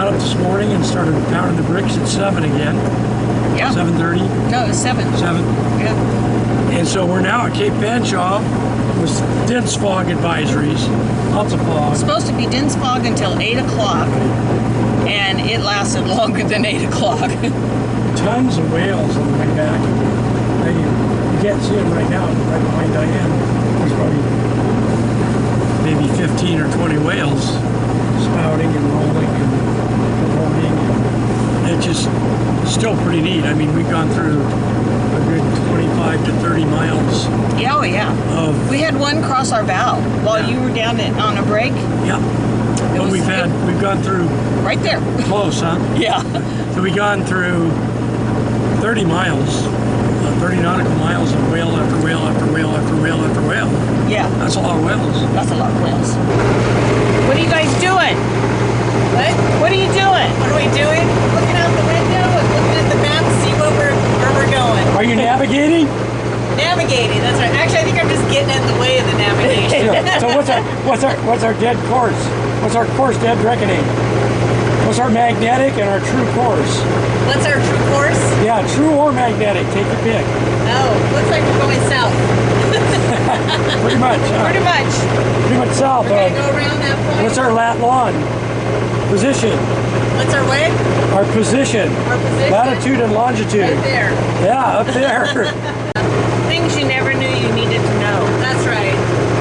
got up this morning and started pounding the bricks at 7 again. Yeah. 7:30. No, it was 7. 7. Yeah. And so we're now at Cape Fanshawe with dense fog advisories. Lots of fog. It's supposed to be dense fog until 8 o'clock, and it lasted longer than 8 o'clock. Tons of whales on the way back. You can't see them right now, right behind Diane. There's probably maybe 15 or 20 whales spouting and rolling and performing. And it's just still pretty neat. I mean, we've gone through a good 25 to 30 miles. Yeah, oh yeah. We had one cross our bow while you were down on a break. Yeah. But we've gone through right there. Close, huh? Yeah. So we've gone through 30 miles, 30 nautical miles of whale after whale after whale after whale after whale. Yeah. That's a lot of whales. That's a lot of whales. What are you guys doing? What? What are you doing? What are we doing? Looking out the window and looking at the map to see where we're going. Are you navigating? Navigating, that's right. Actually, I think I'm just getting in the way of the navigation. So what's our dead course? What's our course dead reckoning? What's our magnetic and our true course? What's our true course? Yeah, true or magnetic. Take your pick. Oh, looks like we're going south. Pretty much. Pretty much. Pretty much south. We're going to go around that point. What's our lat long? Position. What's our way? Our position. Our position? Latitude and longitude. Right there. Yeah, up there. Things you never knew you needed to know. That's right.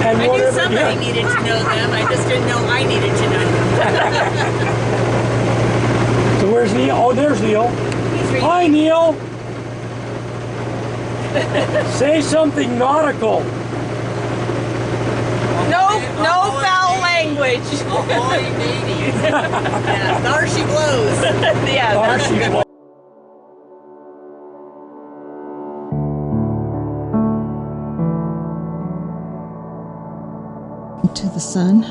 And I knew somebody needed to know them. I just didn't know I needed to know them. So where's Neal? Oh, there's Neal. He's reading. Hi, Neal. Say something nautical. No foul language. Ahoy, baby. Yeah, there she blows. Yeah. There she blows. To the sun.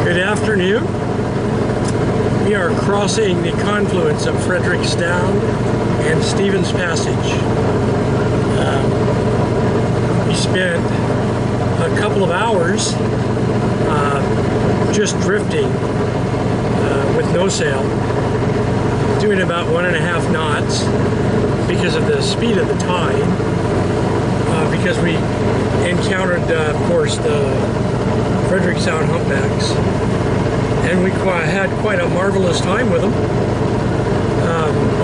Good afternoon. We are crossing the confluence of Frederick's Sound and Stevens Passage. We spent a couple of hours just drifting with no sail, doing about 1.5 knots because of the speed of the tide, because we encountered, of course, the Frederick Sound humpbacks, and we had quite a marvelous time with them.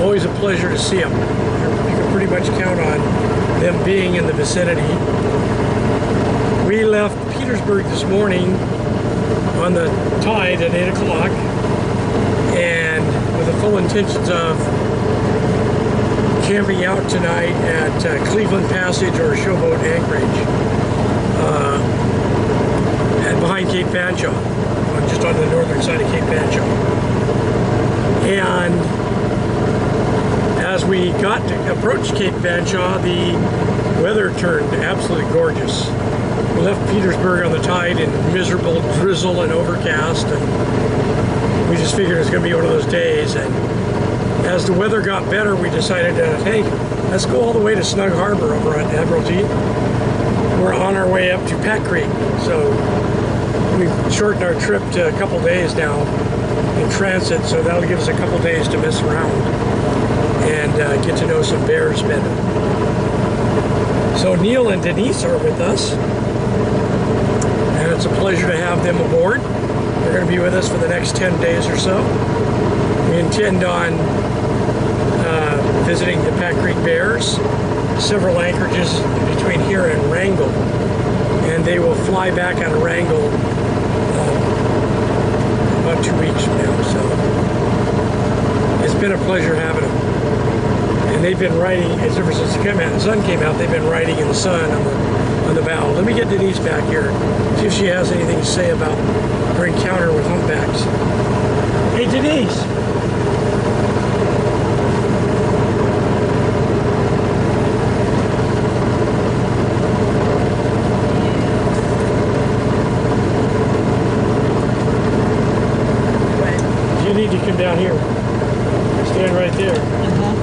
Always a pleasure to see them. You can pretty much count on them being in the vicinity. We left Petersburg this morning on the tide at 8 o'clock, and with the full intentions of camping out tonight at Cleveland Passage or Showboat Anchorage. Behind Cape Fanshawe, just on the northern side of Cape Fanshawe. And as we got to approach Cape Fanshawe, the weather turned absolutely gorgeous. We left Petersburg on the tide in miserable drizzle and overcast, and we just figured it was going to be one of those days. And as the weather got better, we decided, hey, let's go all the way to Snug Harbor over at Admiralty. We're on our way up to Pack Creek, so we've shortened our trip to a couple days now in transit, so that'll give us a couple days to mess around and get to know some bears better. So Neal and Denise are with us, and it's a pleasure to have them aboard. They're going to be with us for the next 10 days or so. We intend on visiting the Pack Creek Bears, several anchorages between here and Wrangell, and they will fly back out of Wrangell about 2 weeks from now. So it's been a pleasure having them, and they've been riding ever since the sun came out. They've been riding in the sun on the bow. Let me get Denise back here, see if she has anything to say about her encounter with humpbacks. Hey, Denise. Come down here, stand right there,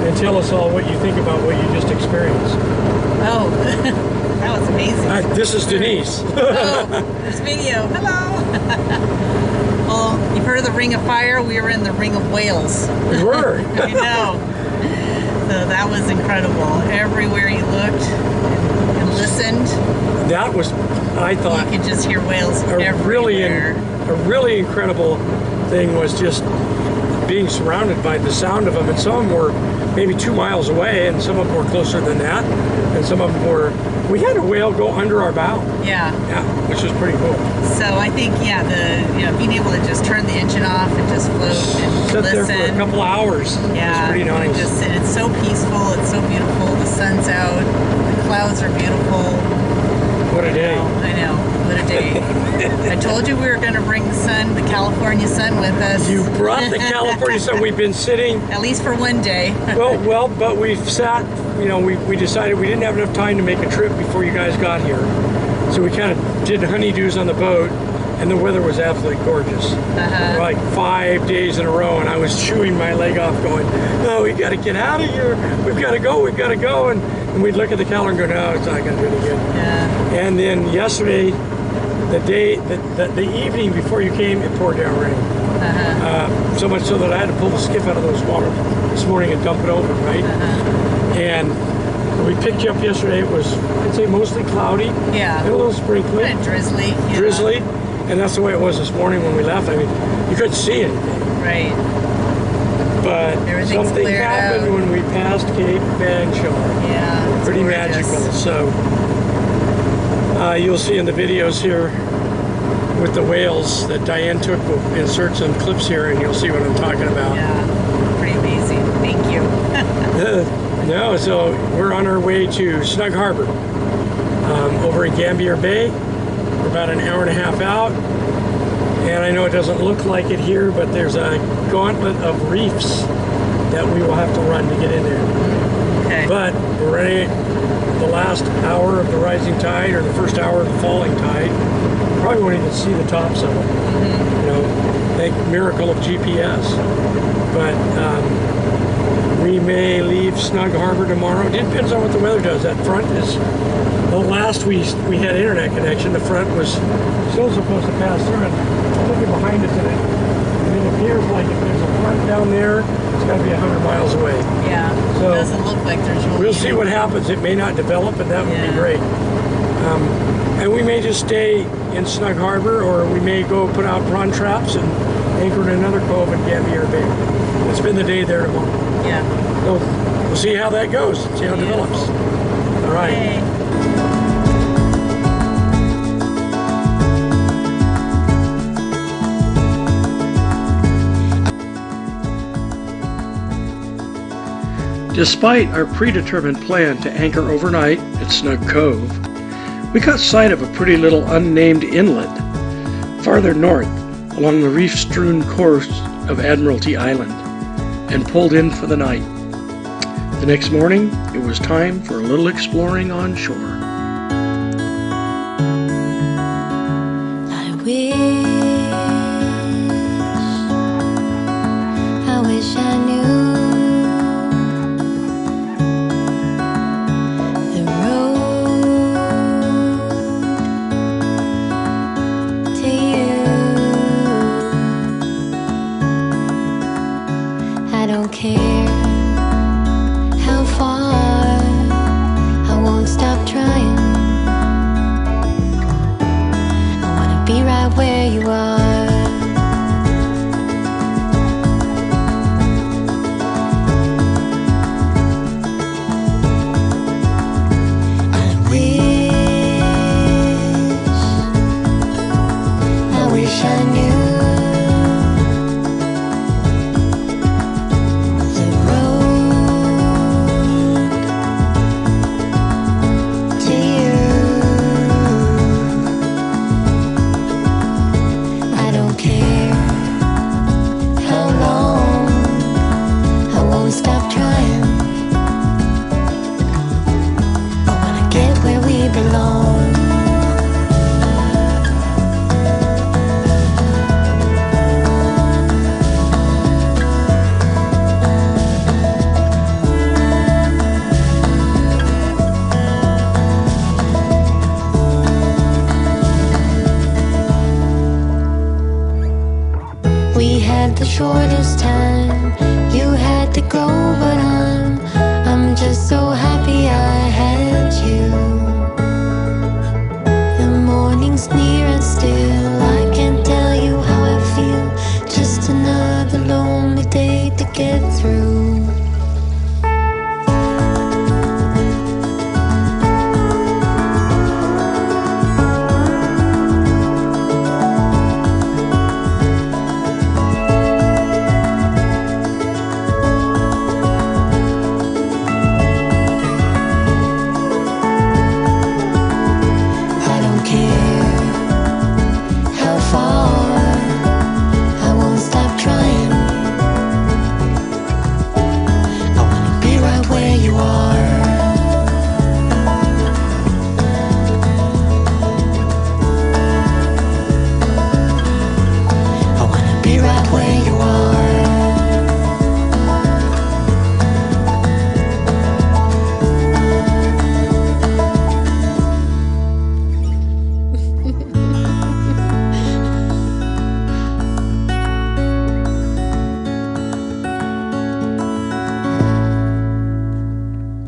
and tell us all what you think about what you just experienced. Oh, that was amazing. This is Denise. Oh, there's video. Hello. Well, you've heard of the Ring of Fire? We were in the Ring of Whales. We were. I know. So that was incredible. Everywhere you looked and listened, that was, I thought, you could just hear whales everywhere. A really incredible thing was just being surrounded by the sound of them, and some of them were maybe 2 miles away, and some of them were closer than that, and some of them were, we had a whale go under our bow. Yeah. Yeah, which was pretty cool. So I think, yeah, being able to just turn the engine off and just float and sit listen. there for a couple hours. Yeah. It was pretty nice. And it's so peaceful, it's so beautiful, the sun's out, the clouds are beautiful. What a day. I know, what a day. I told you we were going to bring the sun, the California sun with us. You brought the California sun. We've been sitting. At least for one day. well, but we've sat, we decided we didn't have enough time to make a trip before you guys got here. So we kind of did honeydews on the boat, and the weather was absolutely gorgeous. Like 5 days in a row, and I was chewing my leg off going, no, we got to get out of here. We've got to go. And we'd look at the calendar and go, no, it's not going to do any good. Yeah. And then yesterday, the evening before you came, it poured down rain. So much so that I had to pull the skiff out of those water this morning and dump it over, right? And we picked you up yesterday. It was, I'd say, mostly cloudy. Yeah. And a little sprinkly. Kind of drizzly. Yeah. Drizzly. And that's the way it was this morning when we left. I mean, you couldn't see anything. Right. But something happened out when we passed Cape Fanshawe. Yeah. It's pretty gorgeous. magical. So you'll see in the videos here with the whales that Diane took. We'll insert some clips here and you'll see what I'm talking about. Yeah. Pretty amazing. Thank you. No, so we're on our way to Snug Harbor over in Gambier Bay. We're about an hour and a half out. And I know it doesn't look like it here, but there's a gauntlet of reefs that we will have to run to get in there. Okay. But we're ready. The last hour of the rising tide or the first hour of the falling tide, probably won't even see the tops of them. You know, thank miracle of GPS. But we may leave Snug Harbor tomorrow. It depends on what the weather does. That front is, the last we had internet connection, the front was still supposed to pass through it. Looking behind us, and it appears like if there's a front down there, it's got to be 100 miles away. Yeah. So it doesn't look like there's really. We'll see what happens. It may not develop, and that would be great. And we may just stay in Snug Harbor, or we may go put out prawn traps and anchor in another cove in Gambier Bay. We'll spend the day there tomorrow. Yeah. So we'll see how that goes. See how it develops. All right. Yay. Despite our predetermined plan to anchor overnight at Snug Cove, we caught sight of a pretty little unnamed inlet farther north along the reef-strewn coast of Admiralty Island and pulled in for the night. The next morning, it was time for a little exploring on shore. I wish I knew the road to you. I don't care how far, I won't stop trying. I wanna be right where you are. The shortest time, you had to go, but I'm just so happy I had you.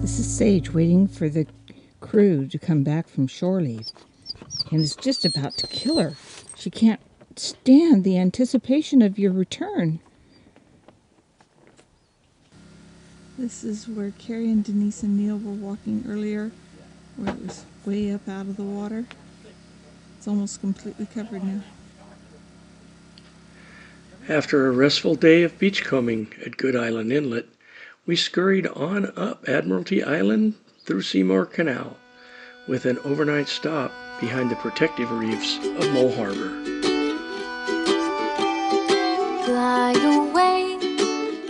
This is Sage waiting for the crew to come back from shore leave, and it's just about to kill her. She can't stand the anticipation of your return. This is where Carrie and Denise and Neal were walking earlier, where it was way up out of the water. It's almost completely covered now. After a restful day of beachcombing at Good Island Inlet, we scurried on up Admiralty Island through Seymour Canal, with an overnight stop behind the protective reefs of Mole Harbor. Fly away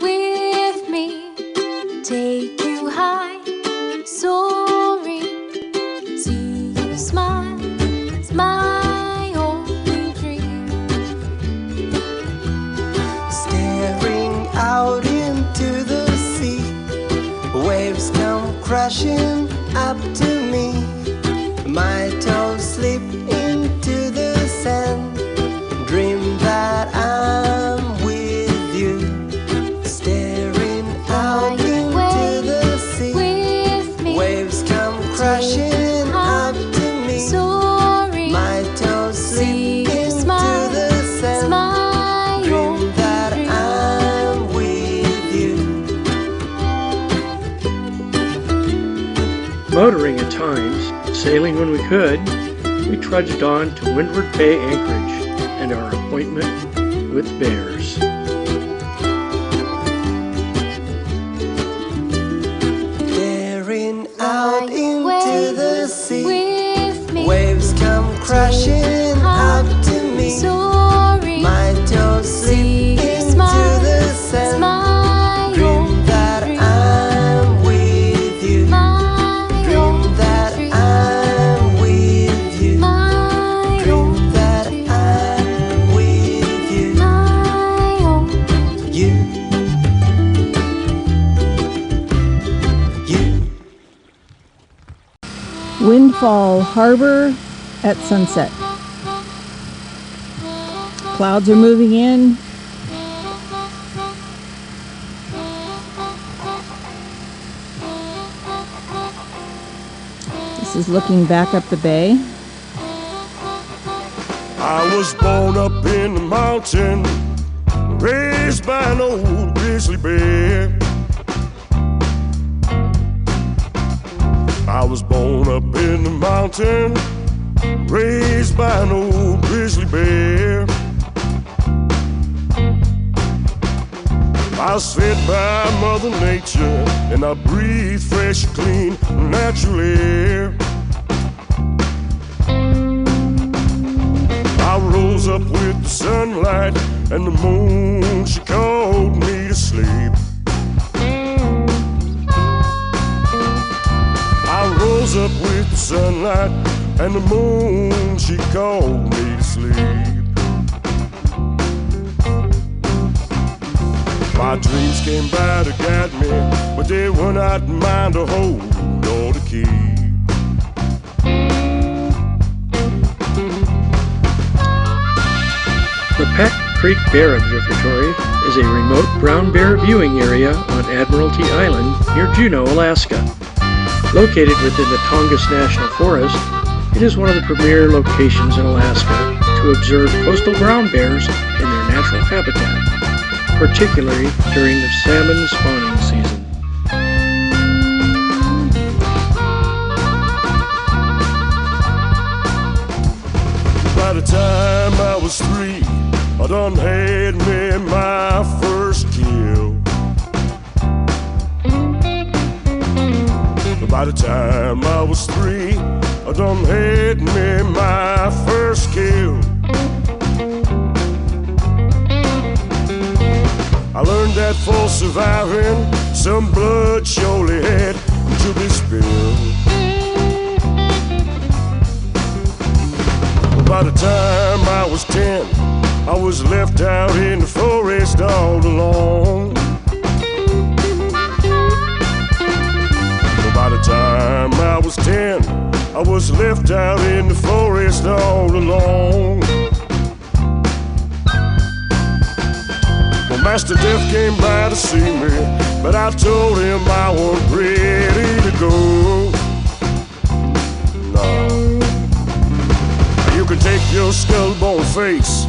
with me, take you high, soaring, see you smile, it's my only dream. Staring out into the sea, waves come crashing up to me. My toes slip into the sand, dream that I'm with you. Staring out into the sea, waves come crashing up to me. My toes slip into the sand, dream that I'm with you. Motoring at times, sailing when we could, we trudged on to Windward Bay Anchorage and our appointment with bears. Staring out into the sea, waves come crashing up to me. My toes slip into the sand, dream that I'm with you. Dream that I'm with you. Dream that I'm with you. You. Windfall Harbor at sunset. Clouds are moving in. This is looking back up the bay. I was born up in the mountain, raised by an old grizzly bear. I was born up in the mountain, raised by an old grizzly bear. I sit by Mother Nature and I breathe fresh, clean, natural air. I rose up with the sunlight and the moon, she called me to sleep. I rose up with the sunlight and the moon, she called me to sleep. My dreams came by to guide me, but they were not mine to hold or to keep. The Pack Creek Bear Observatory is a remote brown bear viewing area on Admiralty Island near Juneau, Alaska. Located within the Tongass National Forest, it is one of the premier locations in Alaska to observe coastal brown bears in their natural habitat, particularly during the salmon spawning season. By the time I was 3, I done had me my first kill. By the time I was 3, I done had me my first kill. I learned that for surviving, some blood surely had to be spilled. By the time I was 10, I was left out in the forest all alone. By the time I was 10, I was left out in the forest all alone. Well, Master Death came by to see me, but I told him I wasn't ready to face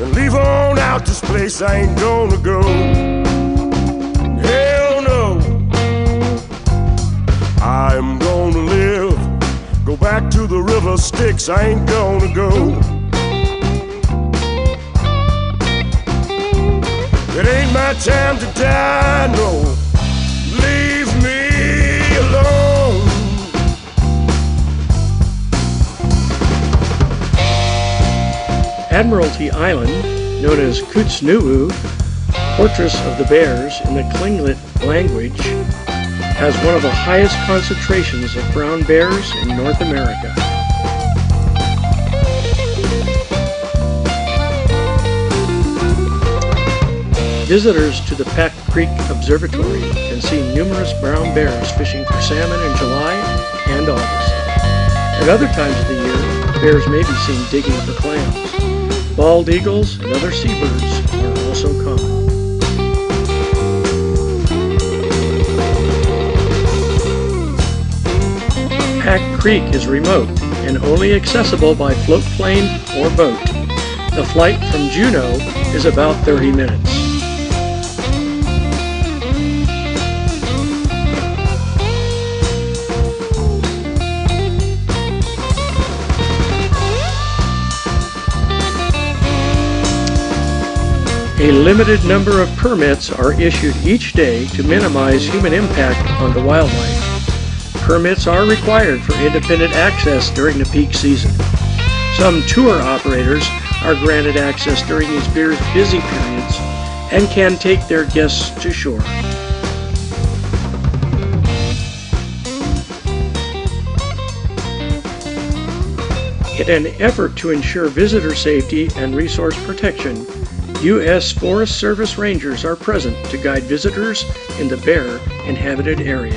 and leave on out this place. I ain't gonna go. Hell no. I'm gonna live. Go back to the river Styx. I ain't gonna go. It ain't my time to die, no. Leave me alone. Admiralty Island, known as Kutsnuu, Fortress of the Bears in the Tlingit language, has one of the highest concentrations of brown bears in North America. Visitors to the Pack Creek Observatory can see numerous brown bears fishing for salmon in July and August. At other times of the year, bears may be seen digging for clams. Bald eagles and other seabirds are also common. Pack Creek is remote and only accessible by float plane or boat. The flight from Juneau is about 30 minutes. A limited number of permits are issued each day to minimize human impact on the wildlife. Permits are required for independent access during the peak season. Some tour operators are granted access during these busy periods and can take their guests to shore. In an effort to ensure visitor safety and resource protection, U.S. Forest Service Rangers are present to guide visitors in the bear inhabited area.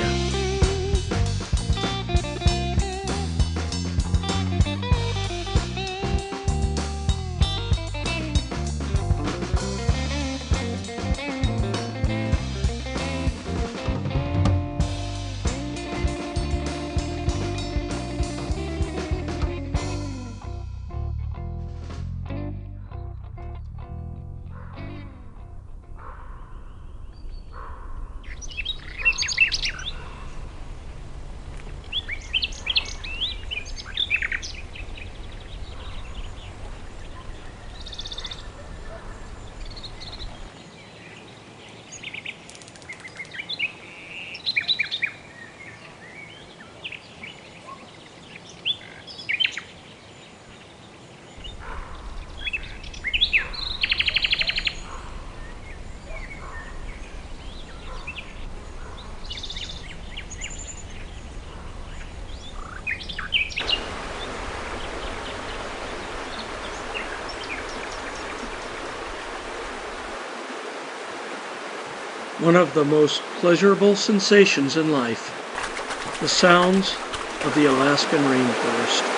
One of the most pleasurable sensations in life, the sounds of the Alaskan rainforest.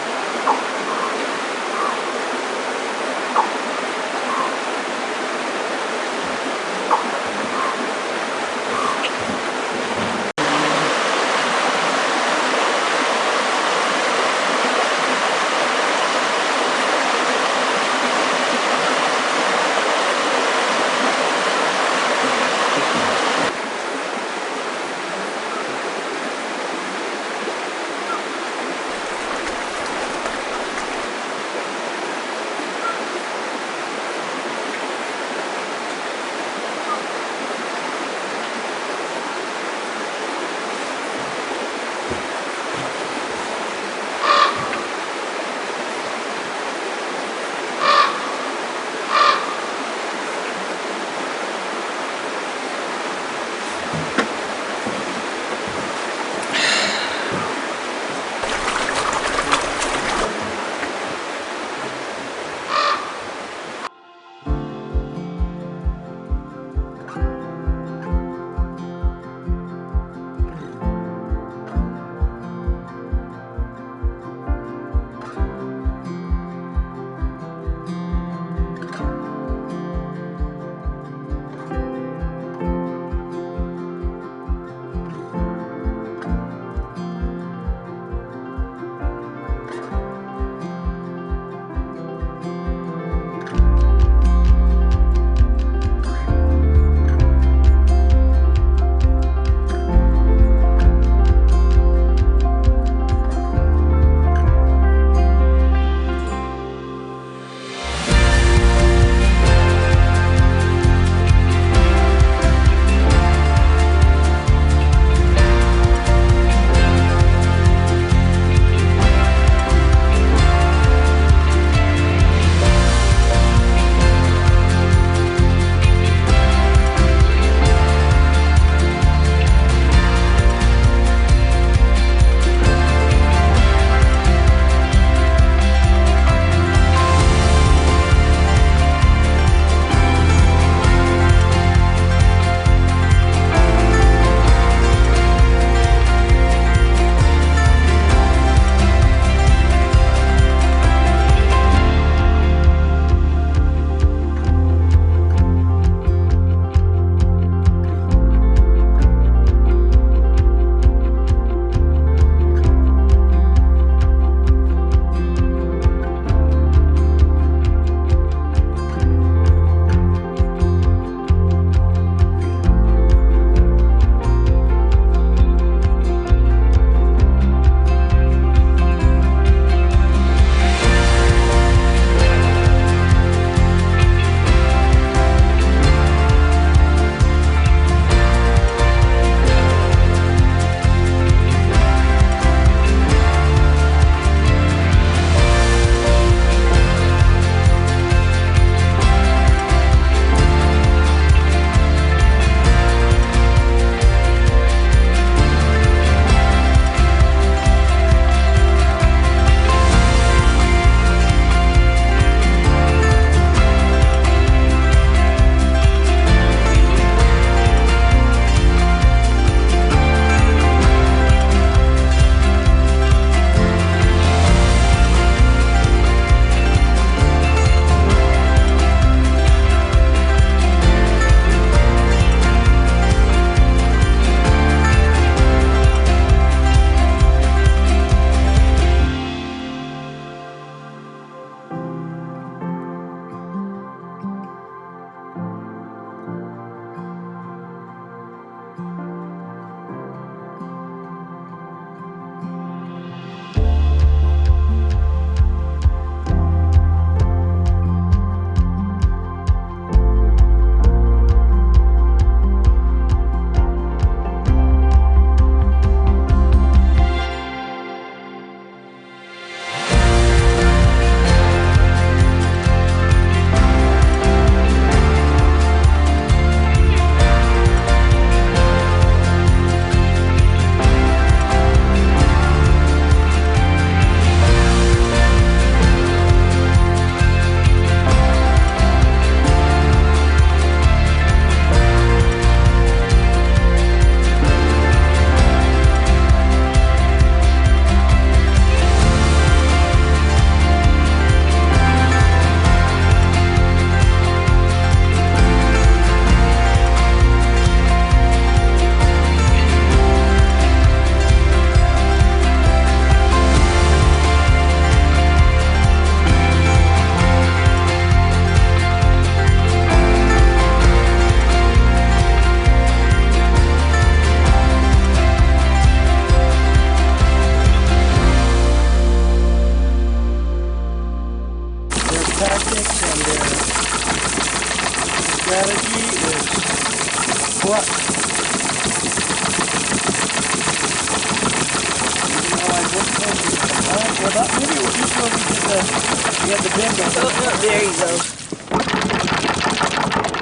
You have the bend on. Oh, no, there you go.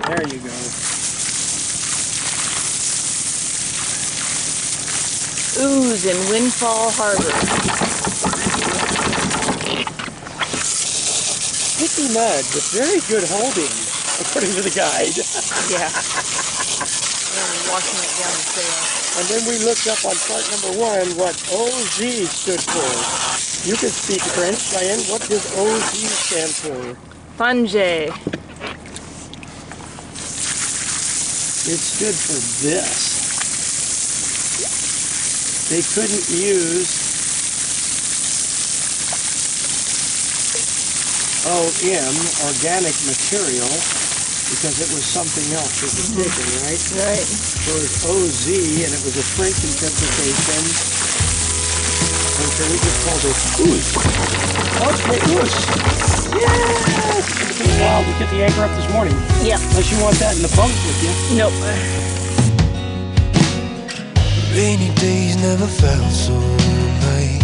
There you go. Ooze in Windfall Harbor. Sticky mud with very good holding, according to the guide. Yeah. Washing it down the trail. And then we looked up on chart number 1 what OZ stood for. You can speak French, Diane. What does OZ stand for? Fungi. It stood for this. They couldn't use OM, organic material, because it was something else that was taken, right? Right. So it was OZ, and it was a French interpretation. And so we just called it ooze. Okay, ooze. Yeah! It's been a while to get the anchor up this morning. Yep. Unless you want that in the bunk with you. Nope. Rainy days never felt so nice.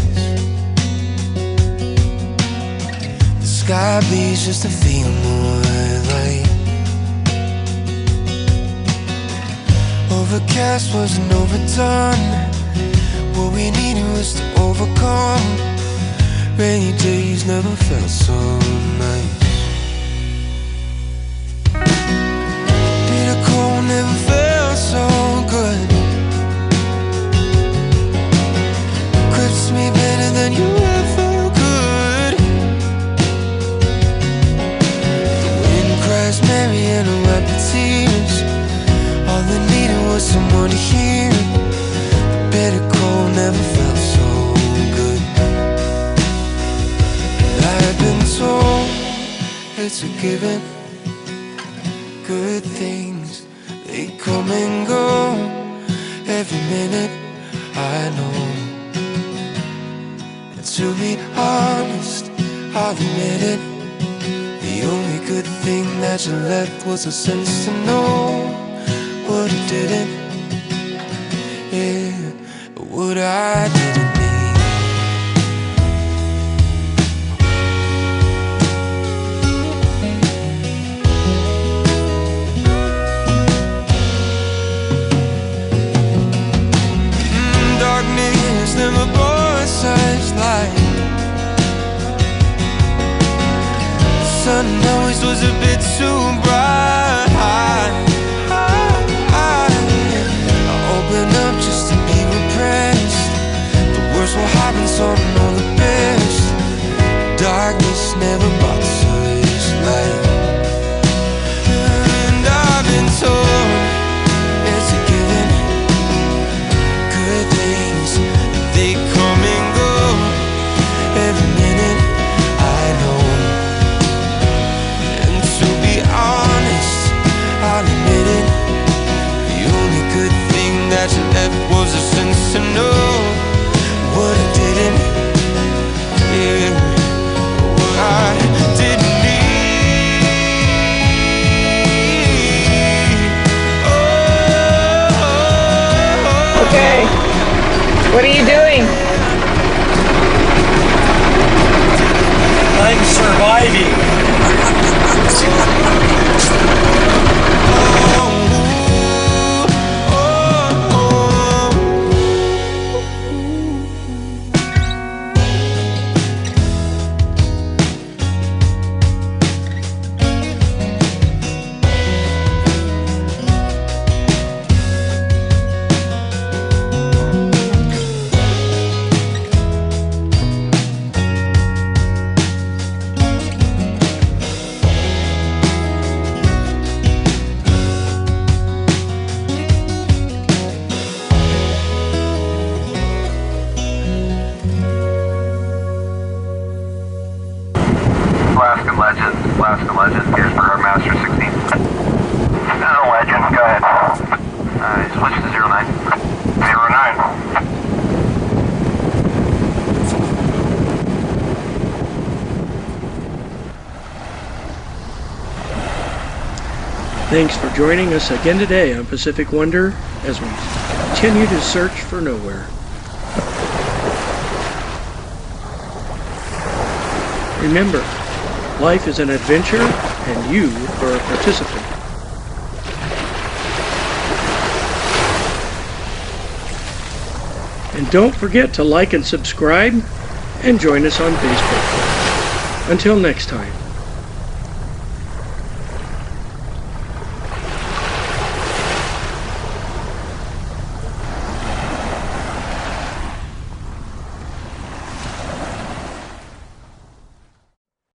The sky beats just to feel more light. Overcast wasn't overdone. What we needed was to overcome. Rainy days never felt so nice. Bitter cold never felt so good. Me better than you ever could. The wind cries merry and I wipe the tears. All I needed was someone to hear. The bitter cold never felt so good. I've been told it's a given. Good things, they come and go. Every minute I know. To be honest, I'll admit it. The only good thing that you left was a sense to know what I didn't. Yeah, what I didn't need. Darkness never brought such light. The sun always was a bit too bright. I open up just to be repressed. The worst will happen, so I know the best. Darkness never brought such light. And I've been told it's a given. Good things, they come and go. Every minute I know. And to be honest, I'll admit it. The only good thing that you left was a sense to know what I didn't. Yeah, what I didn't need. Oh. Okay. What are you doing? I'm surviving. Alaskan Legend, here's for Master 16. Legend, go ahead. Switch to 09. 09. Thanks for joining us again today on Pacific Wonder as we continue to search for nowhere. Remember, life is an adventure and you are a participant. And don't forget to like and subscribe and join us on Facebook. Until next time.